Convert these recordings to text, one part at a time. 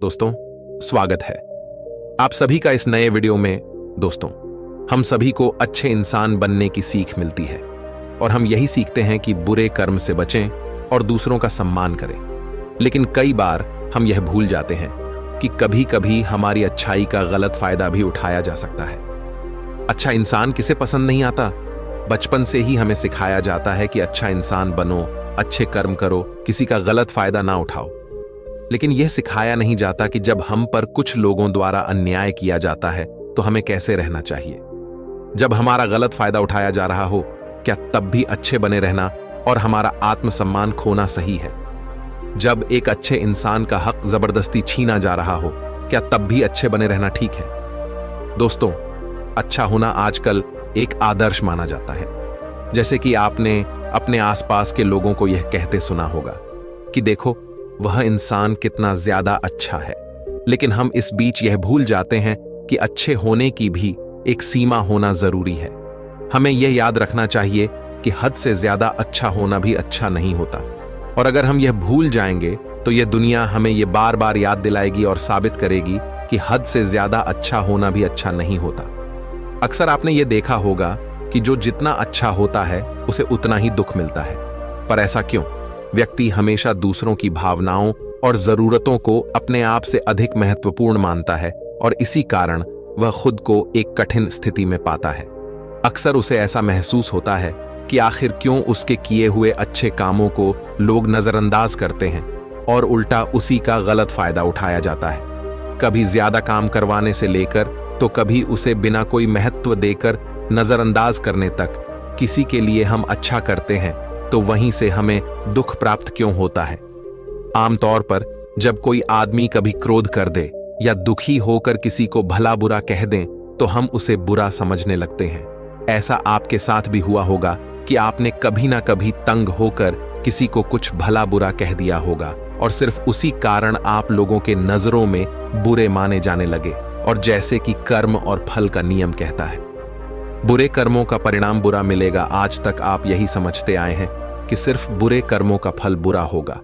दोस्तों, स्वागत है आप सभी का इस नए वीडियो में। दोस्तों, हम सभी को अच्छे इंसान बनने की सीख मिलती है और हम यही सीखते हैं कि बुरे कर्म से बचें और दूसरों का सम्मान करें। लेकिन कई बार हम यह भूल जाते हैं कि कभी कभी हमारी अच्छाई का गलत फायदा भी उठाया जा सकता है। अच्छा इंसान किसे पसंद नहीं आता? बचपन से ही हमें सिखाया जाता है कि अच्छा इंसान बनो, अच्छे कर्म करो, किसी का गलत फायदा ना उठाओ। लेकिन यह सिखाया नहीं जाता कि जब हम पर कुछ लोगों द्वारा अन्याय किया जाता है तो हमें कैसे रहना चाहिए। जब हमारा गलत फायदा उठाया जा रहा हो, क्या तब भी अच्छे बने रहना और हमारा आत्मसम्मान खोना सही है? जब एक अच्छे इंसान का हक जबरदस्ती छीना जा रहा हो, क्या तब भी अच्छे बने रहना ठीक है? दोस्तों, अच्छा होना आजकल एक आदर्श माना जाता है। जैसे कि आपने अपने आसपास के लोगों को यह कहते सुना होगा कि देखो, वह इंसान कितना ज्यादा अच्छा है। लेकिन हम इस बीच यह भूल जाते हैं कि अच्छे होने की भी एक सीमा होना जरूरी है। हमें यह याद रखना चाहिए कि हद से ज्यादा अच्छा होना भी अच्छा नहीं होता। और अगर हम यह भूल जाएंगे तो यह दुनिया हमें यह बार बार याद दिलाएगी और साबित करेगी कि हद से ज्यादा अच्छा होना भी अच्छा नहीं होता। अक्सर आपने यह देखा होगा कि जो जितना अच्छा होता है उसे उतना ही दुख मिलता है। पर ऐसा क्यों? व्यक्ति हमेशा दूसरों की भावनाओं और जरूरतों को अपने आप से अधिक महत्वपूर्ण मानता है और इसी कारण वह खुद को एक कठिन स्थिति में पाता है। अक्सर उसे ऐसा महसूस होता है कि आखिर क्यों उसके किए हुए अच्छे कामों को लोग नजरअंदाज करते हैं और उल्टा उसी का गलत फायदा उठाया जाता है। कभी ज्यादा काम करवाने से लेकर तो कभी उसे बिना कोई महत्व देकर नजरअंदाज करने तक। किसी के लिए हम अच्छा करते हैं तो वहीं से हमें दुख प्राप्त क्यों होता है? आमतौर पर जब कोई आदमी कभी क्रोध कर दे या दुखी होकर किसी को भला बुरा कह दें तो हम उसे बुरा समझने लगते हैं। ऐसा आपके साथ भी हुआ होगा कि आपने कभी ना कभी तंग होकर किसी को कुछ भला बुरा कह दिया होगा और सिर्फ उसी कारण आप लोगों के नजरों में बुरे माने जाने लगे। और जैसे कि कर्म और फल का नियम कहता है, बुरे कर्मों का परिणाम बुरा मिलेगा। आज तक आप यही समझते आए हैं कि सिर्फ बुरे कर्मों का फल बुरा होगा।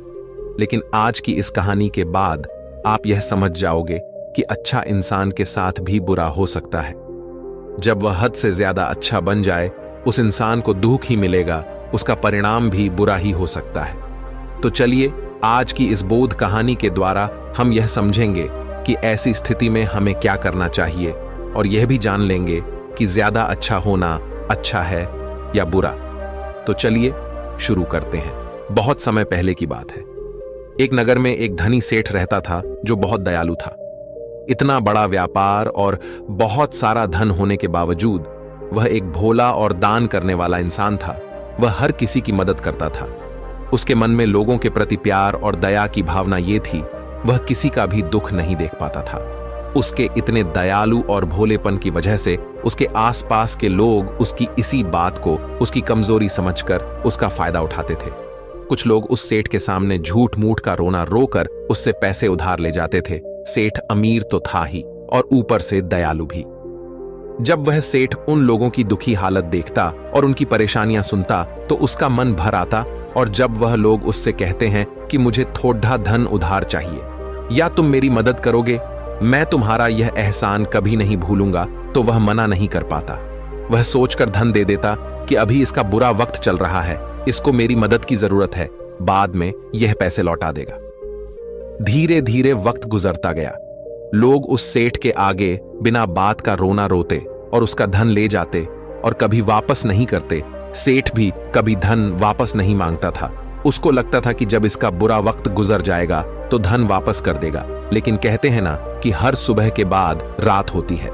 लेकिन आज की इस कहानी के बाद आप यह समझ जाओगे कि अच्छा इंसान के साथ भी बुरा हो सकता है। जब वह हद से ज्यादा अच्छा बन जाए, उस इंसान को दुख ही मिलेगा, उसका परिणाम भी बुरा ही हो सकता है। तो चलिए, आज की इस बोध कहानी के द्वारा हम यह समझेंगे कि ऐसी स्थिति में हमें क्या करना चाहिए और यह भी जान लेंगे कि ज्यादा अच्छा होना अच्छा है या बुरा। तो चलिए शुरू करते हैं। बहुत समय पहले की बात है। एक नगर में एक धनी सेठ रहता था जो बहुत दयालु था। इतना बड़ा व्यापार और बहुत सारा धन होने के बावजूद वह एक भोला और दान करने वाला इंसान था। वह हर किसी की मदद करता था। उसके मन में लोगों के प्रति प्यार और दया की भावना ये थी, वह किसी का भी दुख नहीं देख पाता था। उसके इतने दयालु और भोलेपन की वजह से उसके आसपास के लोग उसकी इसी बात को उसकी कमजोरी समझकर उसका फायदा उठाते थे। कुछ लोग उस सेठ के सामने झूठ मूठ का रोना रोकर उससे पैसे उधार ले जाते थे। सेठ अमीर तो था ही और ऊपर से दयालु भी। जब वह सेठ उन लोगों की दुखी हालत देखता और उनकी परेशानियां सुनता तो उसका मन भर आता। और जब वह लोग उससे कहते हैं कि मुझे थोड़ा धन उधार चाहिए या तुम मेरी मदद करोगे, मैं तुम्हारा यह एहसान कभी नहीं भूलूंगा, तो वह मना नहीं कर पाता। वह सोचकर धन दे देता कि अभी इसका बुरा वक्त चल रहा है, इसको मेरी मदद की जरूरत है, बाद में यह पैसे लौटा देगा। धीरे धीरे वक्त गुजरता गया। लोग उस सेठ के आगे बिना बात का रोना रोते और उसका धन ले जाते और कभी वापस नहीं करते। सेठ भी कभी धन वापस नहीं मांगता था। उसको लगता था कि जब इसका बुरा वक्त गुजर जाएगा तो धन वापस कर देगा। लेकिन कहते हैं ना कि हर सुबह के बाद रात होती है,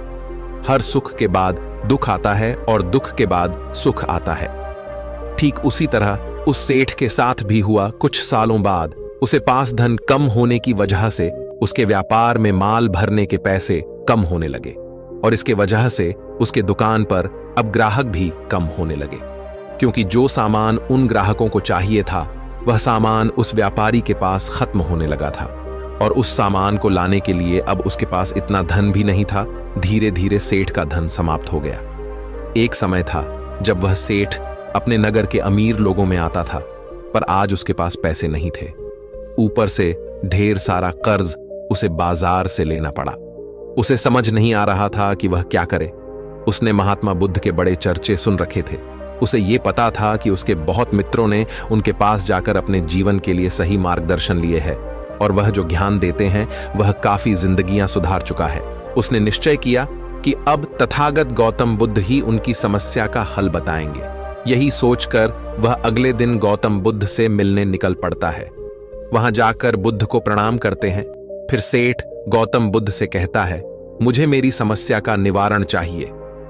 हर सुख के बाद दुख आता है और दुख के बाद सुख आता है। ठीक उसी तरह उस सेठ के साथ भी हुआ। कुछ सालों बाद उसे पास धन कम होने की वजह से उसके व्यापार में माल भरने के पैसे कम होने लगे और इसके वजह से उसके दुकान पर अब ग्राहक भी कम होने लगे, क्योंकि जो सामान उन ग्राहकों को चाहिए था वह सामान उस व्यापारी के पास खत्म होने लगा था और उस सामान को लाने के लिए अब उसके पास इतना धन भी नहीं था। धीरे धीरे सेठ का धन समाप्त हो गया। एक समय था जब वह सेठ अपने नगर के अमीर लोगों में आता था, पर आज उसके पास पैसे नहीं थे। ऊपर से ढेर सारा कर्ज उसे बाजार से लेना पड़ा। उसे समझ नहीं आ रहा था कि वह क्या करे। उसने महात्मा बुद्ध के बड़े चर्चे सुन रखे थे। उसे ये पता था कि उसके बहुत मित्रों ने उनके पास जाकर अपने जीवन के लिए सही मार्गदर्शन लिए है और वह जो ज्ञान देते हैं वह काफी जिंदगियां सुधार चुका है। उसने निश्चय किया कि अब तथागत गौतम बुद्ध ही उनकी समस्या का हल बताएंगे। यही सोचकर वह अगले दिन गौतम बुद्ध से मिलने निकल पड़ता है। वहां जाकर बुद्ध को प्रणाम करते हैं। फिर सेठ गौतम बुद्ध से कहता है, मुझे मेरी समस्या का निवारण चाहिए।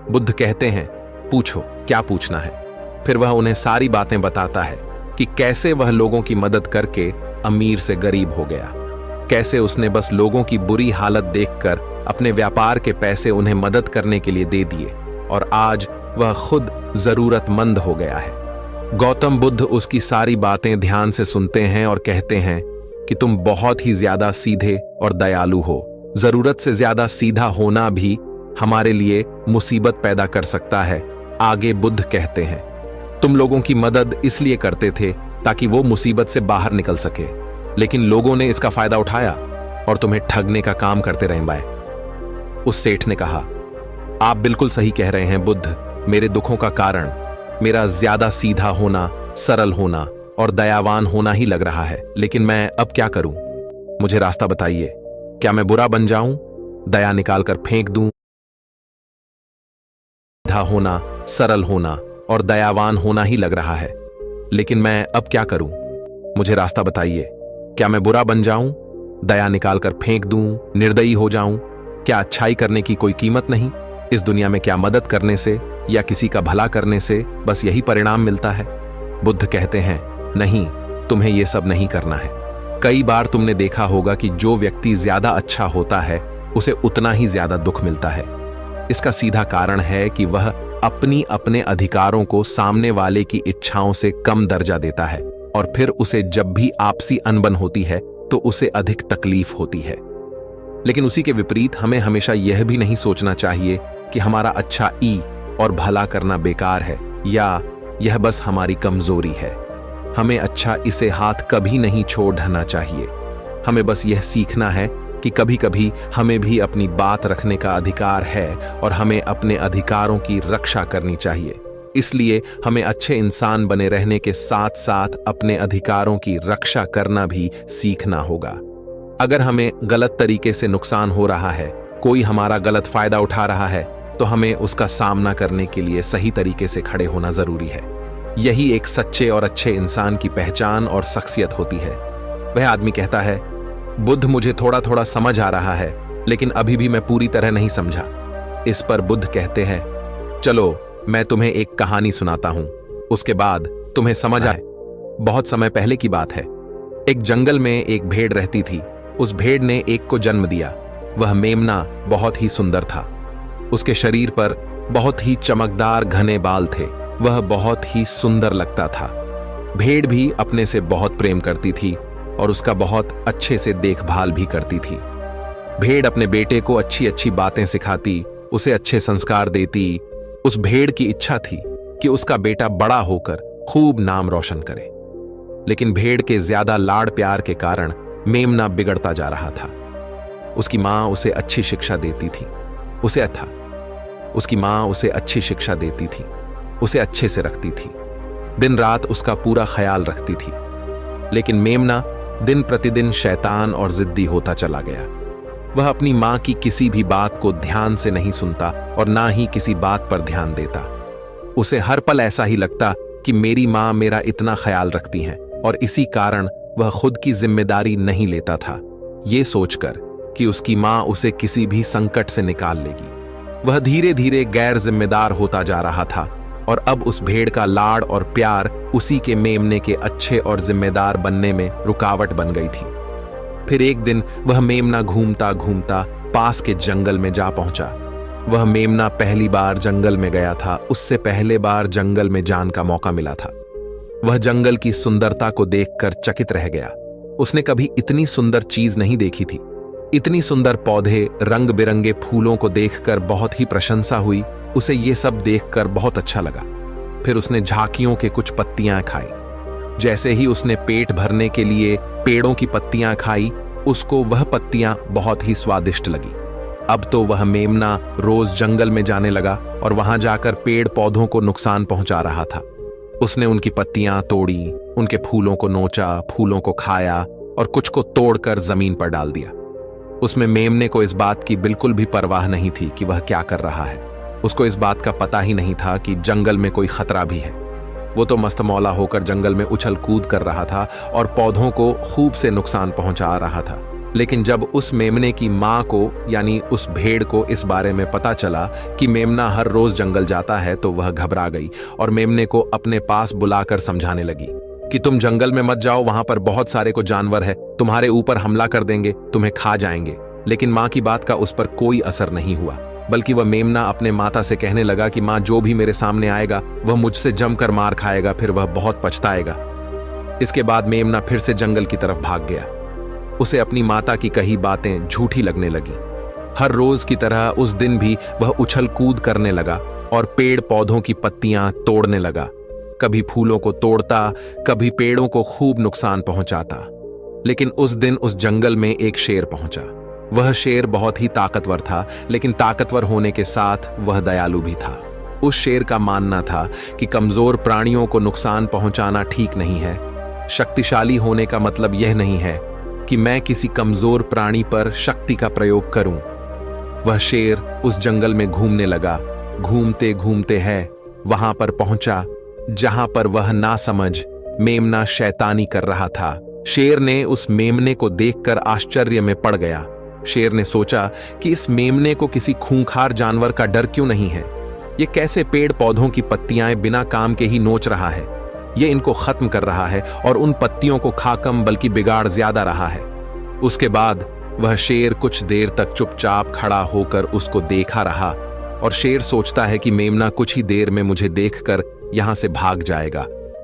बुद्ध कहते हैं, पूछो, क्या पूछना है। फिर वह उन्हें सारी बातें बताता है कि कैसे वह लोगों की मदद करके अमीर से गरीब हो गया, कैसे उसने बस लोगों की बुरी हालत देखकर अपने व्यापार के पैसे उन्हें मदद करने के लिए दे दिए और आज वह खुद जरूरतमंद हो गया है। गौतम बुद्ध उसकी सारी बातें ध्यान से सुनते हैं और कहते हैं कि तुम बहुत ही ज्यादा सीधे और दयालु हो। जरूरत से ज्यादा सीधा होना भी हमारे लिए मुसीबत पैदा कर सकता है। आगे बुद्ध कहते हैं, तुम लोगों की मदद इसलिए करते थे ताकि वो मुसीबत से बाहर निकल सके, लेकिन लोगों ने इसका फायदा उठाया और तुम्हें ठगने का काम करते रहे बाय। उस सेठ ने कहा, आप बिल्कुल सही कह रहे हैं बुद्ध। मेरे दुखों का कारण मेरा ज्यादा सीधा होना, सरल होना और दयावान होना ही लग रहा है, लेकिन मैं अब क्या करूं? मुझे रास्ता बताइए। क्या मैं बुरा बन जाऊं, दया निकालकर फेंक दूं? सीधा होना, सरल होना और दयावान होना ही लग रहा है, लेकिन मैं अब क्या करूं? मुझे रास्ता बताइए। क्या मैं बुरा बन जाऊं, दया निकालकर फेंक दूं, निर्दयी हो जाऊं? क्या अच्छाई करने की कोई कीमत नहीं? इस दुनिया में क्या मदद करने से या किसी का भला करने से बस यही परिणाम मिलता है? बुद्ध कहते हैं, नहीं, तुम्हें यह सब नहीं करना है। कई बार तुमने देखा होगा कि जो व्यक्ति ज्यादा अच्छा होता है उसे उतना ही ज्यादा दुख मिलता है। इसका सीधा कारण है कि वह अपने अधिकारों को सामने वाले की इच्छाओं से कम दर्जा देता है और फिर उसे जब भी आपसी अनबन होती है तो उसे अधिक तकलीफ होती है। लेकिन उसी के विपरीत हमें हमेशा यह भी नहीं सोचना चाहिए कि हमारा अच्छा ई और भला करना बेकार है या यह बस हमारी कमजोरी है। हमें अच्छा इसे हाथ कभी नहीं छोड़ना चाहिए। हमें बस यह सीखना है कि कभी कभी हमें भी अपनी बात रखने का अधिकार है और हमें अपने अधिकारों की रक्षा करनी चाहिए। इसलिए हमें अच्छे इंसान बने रहने के साथ साथ अपने अधिकारों की रक्षा करना भी सीखना होगा। अगर हमें गलत तरीके से नुकसान हो रहा है, कोई हमारा गलत फायदा उठा रहा है, तो हमें उसका सामना करने के लिए सही तरीके से खड़े होना जरूरी है। यही एक सच्चे और अच्छे इंसान की पहचान और शख्सियत होती है। वह आदमी कहता है, बुद्ध, मुझे थोड़ा थोड़ा समझ आ रहा है, लेकिन अभी भी मैं पूरी तरह नहीं समझा। इस पर बुद्ध कहते हैं, चलो मैं तुम्हें एक कहानी सुनाता हूं, उसके बाद तुम्हें समझ आए। बहुत समय पहले की बात है। एक जंगल में एक भेड़ रहती थी। उस भेड़ ने एक को जन्म दिया। वह मेमना बहुत ही सुंदर था। उसके शरीर पर बहुत ही चमकदार घने बाल थे। वह बहुत ही सुंदर लगता था। भेड़ भी अपने से बहुत प्रेम करती थी और उसका बहुत अच्छे से देखभाल भी करती थी। भेड़ अपने बेटे को अच्छी अच्छी बातें सिखाती, उसे अच्छे संस्कार देती। उस भेड़ की इच्छा थी कि उसका बेटा बड़ा होकर खूब नाम रोशन करे। लेकिन भेड़ के ज्यादा लाड़ प्यार के कारण मेमना बिगड़ता जा रहा था। उसकी मां उसे अच्छी शिक्षा देती थी, उसे अच्छे से रखती थी, दिन रात उसका पूरा ख्याल रखती थी। लेकिन मेमना दिन प्रतिदिन शैतान और जिद्दी होता चला गया। वह अपनी मां की किसी भी बात को ध्यान से नहीं सुनता और ना ही किसी बात पर ध्यान देता। उसे हर पल ऐसा ही लगता कि मेरी मां मेरा इतना ख्याल रखती हैं और इसी कारण वह खुद की जिम्मेदारी नहीं लेता था, ये सोचकर कि उसकी मां उसे किसी भी संकट से निकाल लेगी। वह धीरे धीरे गैर जिम्मेदार होता जा रहा था और अब उस भेड़ का लाड़ और प्यार उसी के मेमने के अच्छे और जिम्मेदार बनने में रुकावट बन गई थी। फिर एक दिन वह मेमना घूमता घूमता पास के जंगल में जा पहुंचा। वह मेमना पहली बार जंगल में गया था। उससे पहले बार जंगल में जाने का मौका मिला था। वह जंगल की सुंदरता को देखकर चकित रह गया। उसने कभी इतनी सुंदर चीज नहीं देखी थी। इतनी सुंदर पौधे, रंग बिरंगे फूलों को देखकर बहुत ही प्रशंसा हुई। उसे ये सब देखकर बहुत अच्छा लगा। फिर उसने झांकियों के कुछ पत्तियां खाई। जैसे ही उसने पेट भरने के लिए पेड़ों की पत्तियां खाई, उसको वह पत्तियां बहुत ही स्वादिष्ट लगी। अब तो वह मेमना रोज जंगल में जाने लगा और वहां जाकर पेड़ पौधों को नुकसान पहुंचा रहा था। उसने उनकी पत्तियां तोड़ी, उनके फूलों को नोचा, फूलों को खाया और कुछ को तोड़कर जमीन पर डाल दिया। उसमें मेमने को इस बात की बिल्कुल भी परवाह नहीं थी कि वह क्या कर रहा है। उसको इस बात का पता ही नहीं था कि जंगल में कोई खतरा भी है। वो तो मस्तमौला होकर जंगल में उछल कूद कर रहा था और पौधों को खूब से नुकसान पहुंचा रहा था। लेकिन जब उस मेमने की माँ को यानी उस भेड़ को इस बारे में पता चला कि मेमना हर रोज जंगल जाता है तो वह घबरा गई और मेमने को अपने पास बुलाकर समझाने लगी कि तुम जंगल में मत जाओ, वहां पर बहुत सारे को जानवर है, तुम्हारे ऊपर हमला कर देंगे, तुम्हें खा जाएंगे। लेकिन माँ की बात का उस पर कोई असर नहीं हुआ, बल्कि वह मेमना अपने माता से कहने लगा कि माँ, जो भी मेरे सामने आएगा वह मुझसे जमकर मार खाएगा, फिर वह बहुत पछताएगा। इसके बाद मेमना फिर से जंगल की तरफ भाग गया। उसे अपनी माता की कही बातें झूठी लगने लगी। हर रोज की तरह उस दिन भी वह उछल कूद करने लगा और पेड़ पौधों की पत्तियां तोड़ने लगा। कभी फूलों को तोड़ता, कभी पेड़ों को खूब नुकसान पहुंचाता। लेकिन उस दिन उस जंगल में एक शेर पहुंचा। वह शेर बहुत ही ताकतवर था, लेकिन ताकतवर होने के साथ वह दयालु भी था। उस शेर का मानना था कि कमजोर प्राणियों को नुकसान पहुंचाना ठीक नहीं है। शक्तिशाली होने का मतलब यह नहीं है कि मैं किसी कमजोर प्राणी पर शक्ति का प्रयोग करूं। वह शेर उस जंगल में घूमने लगा। घूमते घूमते है वहां पर पहुंचा जहां पर वह नासमझ मेमना शैतानी कर रहा था। शेर ने उस मेमने को देखकर आश्चर्य में पड़ गया। शेर ने सोचा कि इस मेमने को किसी खूंखार जानवर का डर क्यों नहीं है। ये कैसे पेड़ पौधों की पत्तियां बिना काम के ही नोच रहा है। ये इनको खत्म कर रहा है और उन पत्तियों को खा कम बल्कि बिगाड़ ज्यादा रहा है। उसके बाद वह शेर कुछ देर तक चुपचाप खड़ा होकर उसको देखा रहा और शेर सोचता है कि मेमना कुछ ही देर में मुझे देखकर यहां से भाग जाएगा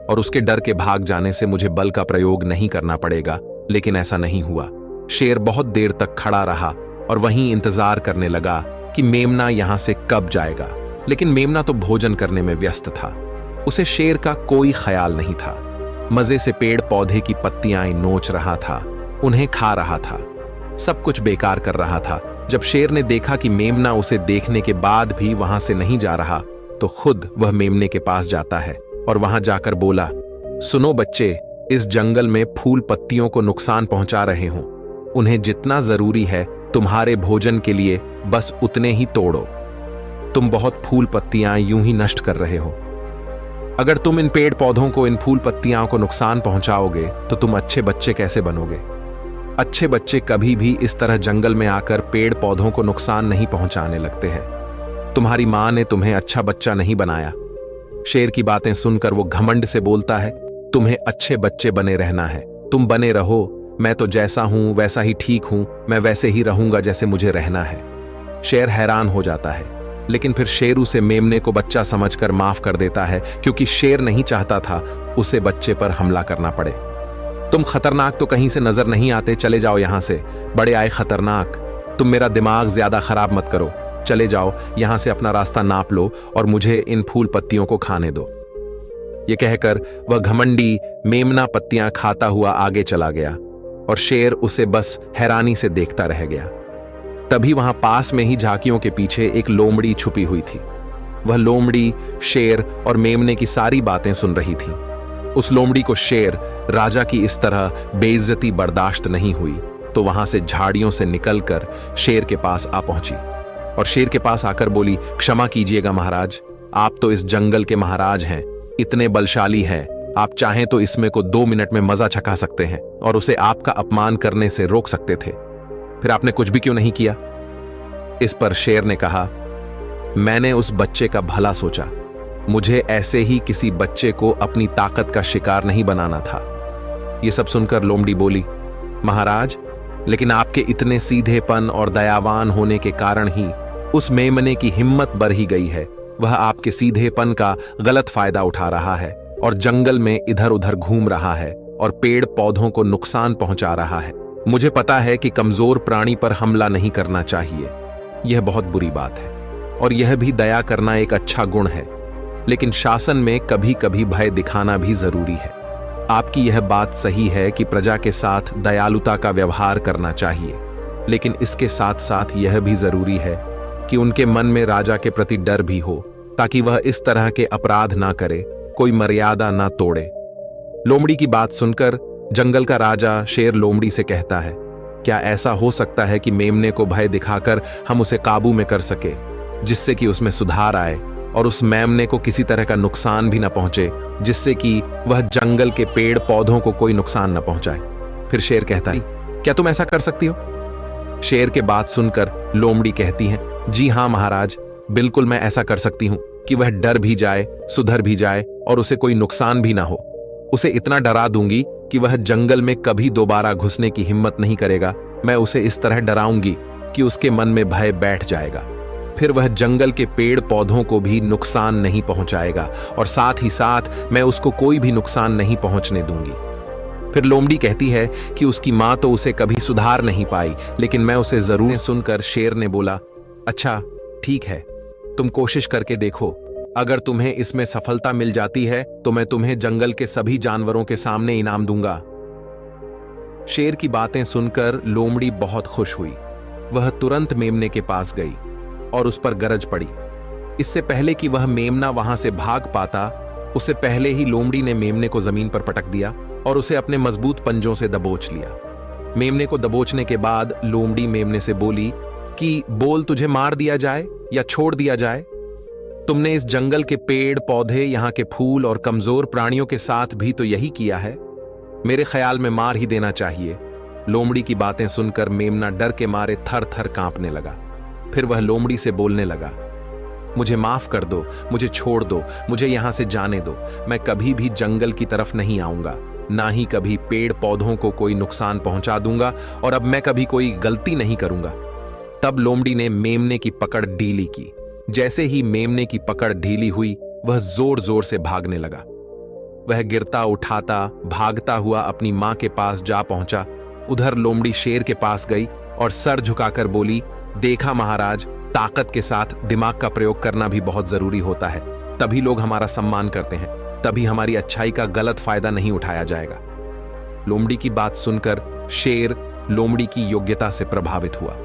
और उसके डर के भाग जाने से मुझे बल का प्रयोग नहीं करना पड़ेगा। लेकिन ऐसा नहीं हुआ। शेर बहुत देर तक खड़ा रहा और वहीं इंतजार करने लगा कि मेमना यहां से कब जाएगा। लेकिन मेमना तो भोजन करने में व्यस्त था। उसे शेर का कोई ख्याल नहीं था। मजे से पेड़ पौधे की पत्तियां नोच रहा था, उन्हें खा रहा था, सब कुछ बेकार कर रहा था। जब शेर ने देखा कि मेमना उसे देखने के बाद भी वहां से नहीं जा रहा तो खुद वह मेमने के पास जाता है और वहां जाकर बोला, सुनो बच्चे, इस जंगल में फूल पत्तियों को नुकसान पहुंचा रहे हो। उन्हें जितना जरूरी है तुम्हारे भोजन के लिए बस उतने ही तोड़ो। तुम बहुत फूल पत्तियां यूं ही नष्ट कर रहे हो। अगर तुम इन पेड़ पौधों को, इन फूल पत्तियां को नुकसान पहुंचाओगे तो तुम अच्छे बच्चे कैसे बनोगे। अच्छे बच्चे कभी भी इस तरह जंगल में आकर पेड़ पौधों को नुकसान नहीं पहुंचाने लगते हैं। तुम्हारी मां ने तुम्हें अच्छा बच्चा नहीं बनाया। शेर की बातें सुनकर वो घमंड से बोलता है, तुम्हें अच्छे बच्चे बने रहना है, तुम बने रहो। मैं तो जैसा हूं वैसा ही ठीक हूं, मैं वैसे ही रहूंगा जैसे मुझे रहना है। शेर हैरान हो जाता है, लेकिन फिर शेर उसे मेमने को बच्चा समझकर माफ कर देता है, क्योंकि शेर नहीं चाहता था उसे बच्चे पर हमला करना पड़े। तुम खतरनाक तो कहीं से नजर नहीं आते, चले जाओ यहां से, बड़े आए खतरनाक। तुम मेरा दिमाग ज्यादा खराब मत करो, चले जाओ यहां से, अपना रास्ता नाप लो और मुझे इन फूल पत्तियों को खाने दो। ये कहकर वह घमंडी मेमना पत्तियां खाता हुआ आगे चला गया और शेर उसे बस हैरानी से देखता रह गया। तभी वहां पास में ही झांकियों के पीछे एक लोमड़ी छुपी हुई थी। वह लोमड़ी शेर और मेमने की सारी बातें सुन रही थी। उस लोमड़ी को शेर राजा की इस तरह बेइज्जती बर्दाश्त नहीं हुई, तो वहां से झाड़ियों से निकलकर शेर के पास आ पहुंची और शेर के पास आकर बोली, क्षमा कीजिएगा महाराज, आप तो इस जंगल के महाराज हैं, इतने बलशाली हैं, आप चाहें तो इसमें को 2 मिनट में मजा चखा सकते हैं और उसे आपका अपमान करने से रोक सकते थे, फिर आपने कुछ भी क्यों नहीं किया। इस पर शेर ने कहा, मैंने उस बच्चे का भला सोचा, मुझे ऐसे ही किसी बच्चे को अपनी ताकत का शिकार नहीं बनाना था। यह सब सुनकर लोमड़ी बोली, महाराज, लेकिन आपके इतने सीधेपन और दयावान होने के कारण ही उस मेमने की हिम्मत बढ़ ही गई है। वह आपके सीधेपन का गलत फायदा उठा रहा है और जंगल में इधर उधर घूम रहा है और पेड़ पौधों को नुकसान पहुंचा रहा है। मुझे पता है कि कमजोर प्राणी पर हमला नहीं करना चाहिए, यह बहुत बुरी बात है, और यह भी दया करना एक अच्छा गुण है, लेकिन शासन में कभी कभी भय दिखाना भी जरूरी है। आपकी यह बात सही है कि प्रजा के साथ दयालुता का व्यवहार करना चाहिए, लेकिन इसके साथ साथ यह भी जरूरी है कि उनके मन में राजा के प्रति डर भी हो, ताकि वह इस तरह के अपराध ना करे, कोई मर्यादा ना तोड़े। लोमड़ी की बात सुनकर जंगल का राजा शेर लोमड़ी से कहता है, क्या ऐसा हो सकता है कि मेमने को भय दिखाकर हम उसे काबू में कर सके, जिससे कि उसमें सुधार आए और उस मेमने को किसी तरह का नुकसान भी न पहुंचे, जिससे कि वह जंगल के पेड़ पौधों को कोई नुकसान न पहुंचाए। फिर शेर कहता है, क्या तुम ऐसा कर सकती हो? शेर के बात सुनकर लोमड़ी कहती है, जी हां महाराज, बिल्कुल मैं ऐसा कर सकती हूं कि वह डर भी जाए, सुधर भी जाए और उसे कोई नुकसान भी ना हो। उसे इतना डरा दूंगी कि वह जंगल में कभी दोबारा घुसने की हिम्मत नहीं करेगा। मैं उसे इस तरह डराऊंगी कि उसके मन में भय बैठ जाएगा। फिर वह जंगल के पेड़ पौधों को भी नुकसान नहीं पहुंचाएगा और साथ ही साथ मैं उसको कोई भी नुकसान नहीं पहुंचने दूंगी। फिर लोमड़ी कहती है कि उसकी मां तो उसे कभी सुधार नहीं पाई, लेकिन मैं उसे जरूर। सुनकर शेर ने बोला, अच्छा ठीक है, तुम कोशिश करके देखो। अगर तुम्हें इसमें सफलता मिल जाती है तो मैं तुम्हें जंगल के सभी जानवरों के सामने इनाम दूंगा। शेर की बातें सुनकर लोमड़ी बहुत खुश हुई। वह तुरंत मेमने के पास गई और उस पर गरज पड़ी। इससे पहले कि वह मेमना वहां से भाग पाता, उससे पहले ही लोमड़ी ने मेमने को जमीन पर पटक दिया और उसे अपने मजबूत पंजों से दबोच लिया। मेमने को दबोचने के बाद लोमड़ी मेमने से बोली कि बोल, तुझे मार दिया जाए या छोड़ दिया जाए? तुमने इस जंगल के पेड़ पौधे, यहाँ के फूल और कमजोर प्राणियों के साथ भी तो यही किया है। मेरे ख्याल में मार ही देना चाहिए। लोमड़ी की बातें सुनकर मेमना डर के मारे थर थर कांपने लगा। फिर वह लोमड़ी से बोलने लगा, मुझे माफ कर दो, मुझे छोड़ दो, मुझे यहां से जाने दो। मैं कभी भी जंगल की तरफ नहीं आऊंगा, ना ही कभी पेड़ पौधों को कोई नुकसान पहुंचा दूंगा, और अब मैं कभी कोई गलती नहीं करूंगा। तब लोमड़ी ने मेमने की पकड़ ढीली की। जैसे ही मेमने की पकड़ ढीली हुई, वह जोर जोर से भागने लगा। वह गिरता उठाता भागता हुआ अपनी मां के पास जा पहुंचा। उधर लोमड़ी शेर के पास गई और सर झुकाकर बोली, देखा महाराज, ताकत के साथ दिमाग का प्रयोग करना भी बहुत जरूरी होता है, तभी लोग हमारा सम्मान करते हैं, तभी हमारी अच्छाई का गलत फायदा नहीं उठाया जाएगा। लोमड़ी की बात सुनकर शेर लोमड़ी की योग्यता से प्रभावित हुआ।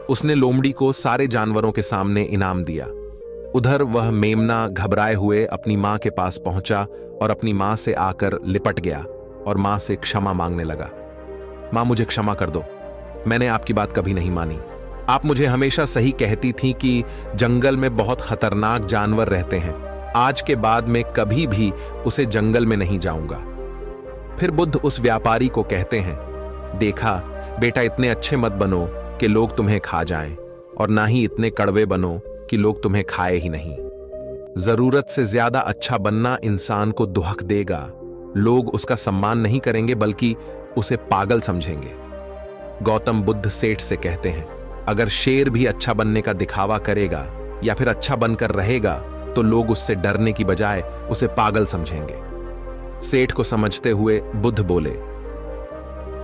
उसने लोमड़ी को सारे जानवरों के सामने इनाम दिया। उधर वह मेमना घबराए हुए अपनी मां के पास पहुंचा और अपनी मां से आकर लिपट गया और मां से क्षमा मांगने लगा। मां, मुझे क्षमा कर दो, मैंने आपकी बात कभी नहीं मानी। आप मुझे हमेशा सही कहती थी कि जंगल में बहुत खतरनाक जानवर रहते हैं। आज के बाद मैं कभी भी उसे जंगल में नहीं जाऊंगा। फिर बुद्ध उस व्यापारी को कहते हैं, देखा बेटा, इतने अच्छे मत बनो कि लोग तुम्हें खा जाएं, और ना ही इतने कड़वे बनो कि लोग तुम्हें खाए ही नहीं। जरूरत से ज्यादा अच्छा बनना इंसान को दुहक देगा। लोग उसका सम्मान नहीं करेंगे बल्कि उसे पागल समझेंगे। गौतम बुद्ध सेठ से कहते हैं, अगर शेर भी अच्छा बनने का दिखावा करेगा या फिर अच्छा बनकर रहेगा तो लोग उससे डरने की बजाय उसे पागल समझेंगे। सेठ को समझते हुए बुद्ध बोले,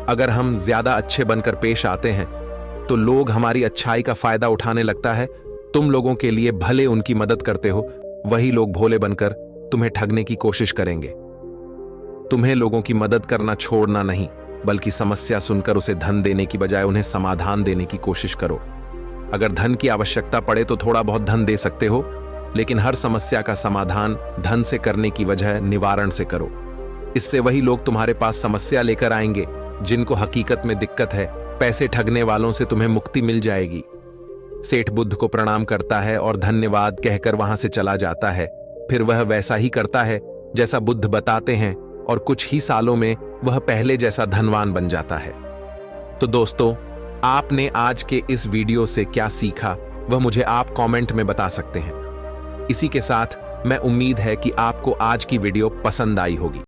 अगर हम ज्यादा अच्छे बनकर पेश आते हैं तो लोग हमारी अच्छाई का फायदा उठाने लगता है। तुम लोगों के लिए भले उनकी मदद करते हो, वही लोग भोले बनकर तुम्हें ठगने की कोशिश करेंगे। तुम्हें लोगों की मदद करना छोड़ना नहीं, बल्कि समस्या सुनकर उसे धन देने की बजाय उन्हें समाधान देने की कोशिश करो। अगर धन की आवश्यकता पड़े तो थोड़ा बहुत धन दे सकते हो, लेकिन हर समस्या का समाधान धन से करने की वजह निवारण से करो। इससे वही लोग तुम्हारे पास समस्या लेकर आएंगे जिनको हकीकत में दिक्कत है। पैसे ठगने वालों से तुम्हें मुक्ति मिल जाएगी। सेठ बुद्ध को प्रणाम करता है और धन्यवाद कहकर वहां से चला जाता है। फिर वह वैसा ही करता है जैसा बुद्ध बताते हैं, और कुछ ही सालों में वह पहले जैसा धनवान बन जाता है। तो दोस्तों, आपने आज के इस वीडियो से क्या सीखा वह मुझे आप कमेंट में बता सकते हैं। इसी के साथ मैं उम्मीद है कि आपको आज की वीडियो पसंद आई होगी।